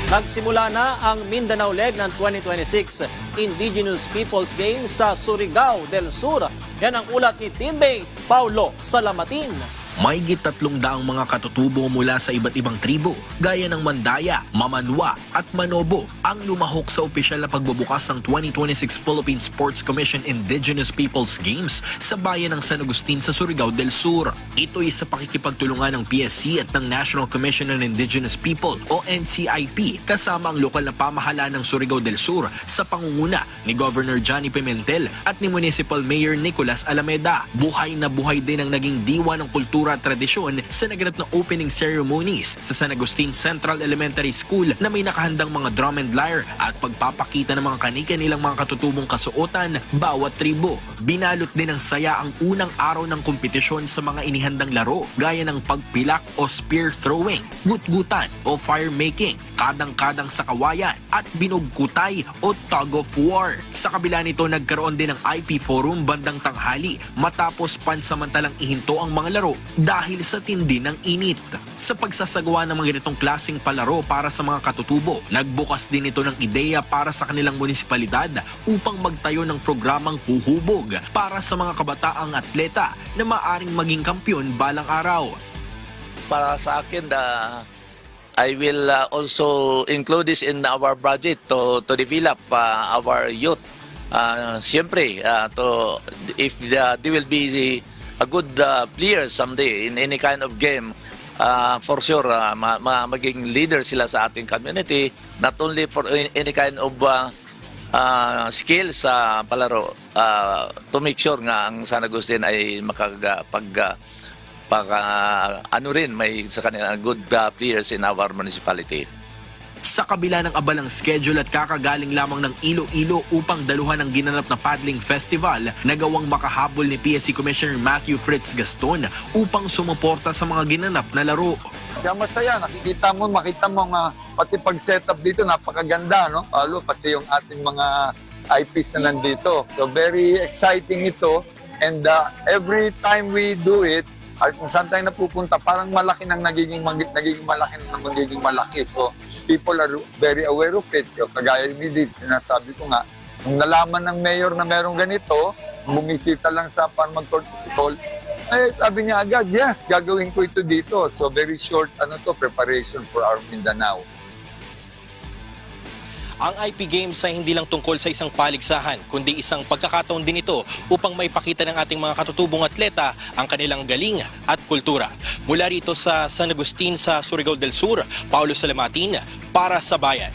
Nagsimula na ang Mindanao leg ng 2026 Indigenous Peoples Games sa Surigao del Sur. Yan ang ulat ni Teammate Paulo Salamatin. May 300 mga katutubo mula sa iba't ibang tribo, gaya ng Mandaya, Mamanwa at Manobo ang lumahok sa opisyal na pagbubukas ng 2026 Philippine Sports Commission Indigenous Peoples Games sa bayan ng San Agustin sa Surigao del Sur. Ito'y sa pakikipagtulungan ng PSC at ng National Commission on Indigenous People o NCIP kasama ang lokal na pamahalaan ng Surigao del Sur sa pangunguna ni Governor Johnny Pimentel at ni Municipal Mayor Nicolas Alameda. Buhay na buhay din ang naging diwa ng kultura at tradisyon sa naganap na opening ceremonies sa San Agustin Central Elementary School na may nakahandang mga drum and lyre at pagpapakita ng mga kani-kanilang mga katutubong kasuotan bawat tribo. Binalot din ng saya ang unang araw ng kompetisyon sa mga inihandang laro gaya ng pagpilak o spear throwing, gutgutan o fire making, kadang-kadang sa kawayan at binugkutay o tug of war. Sa kabila nito, nagkaroon din ng IP Forum bandang tanghali matapos pansamantalang ihinto ang mga laro dahil sa tindi ng init. Sa pagsasagawa ng mga ganitong klaseng palaro para sa mga katutubo, nagbukas din ito ng ideya para sa kanilang munisipalidad upang magtayo ng programang huhubog para sa mga kabataang atleta na maaring maging kampyon balang araw. Para sa akin, I will also include this in our budget to develop our youth. Siyempre, if they will be a good player someday in any kind of game, for sure, maging leader sila sa ating community, not only for any kind of skills sa palaro, to make sure nga ang San Agustin ay may sa kanila good players in our municipality. Sa kabila ng abalang schedule at kakagaling lamang ng Iloilo upang daluhan ang ginanap na paddling festival, nagawang makahabol ni PSC Commissioner Matthew Fritz Gaston upang sumuporta sa mga ginanap na laro. Kaya masaya, makita mo pati pag-setup dito, napakaganda, no? Pati yung ating mga IPs na nandito. So very exciting ito, and every time we do it, at kung saan tayo napupunta, parang malaki nang nagiging malaki. So, people are very aware of it. So, kagaya ni Did, sinasabi ko nga, nung nalaman ng mayor na merong ganito, bumisita lang sa mag-courtesy call, sabi niya agad, yes, gagawin ko ito dito. So, very short preparation for our Mindanao. Ang IP Games ay hindi lang tungkol sa isang paligsahan, kundi isang pagkakataon din ito upang maipakita ng ating mga katutubong atleta ang kanilang galing at kultura. Mula rito sa San Agustin sa Surigao del Sur, Paulo Salamatin para sa Bayan.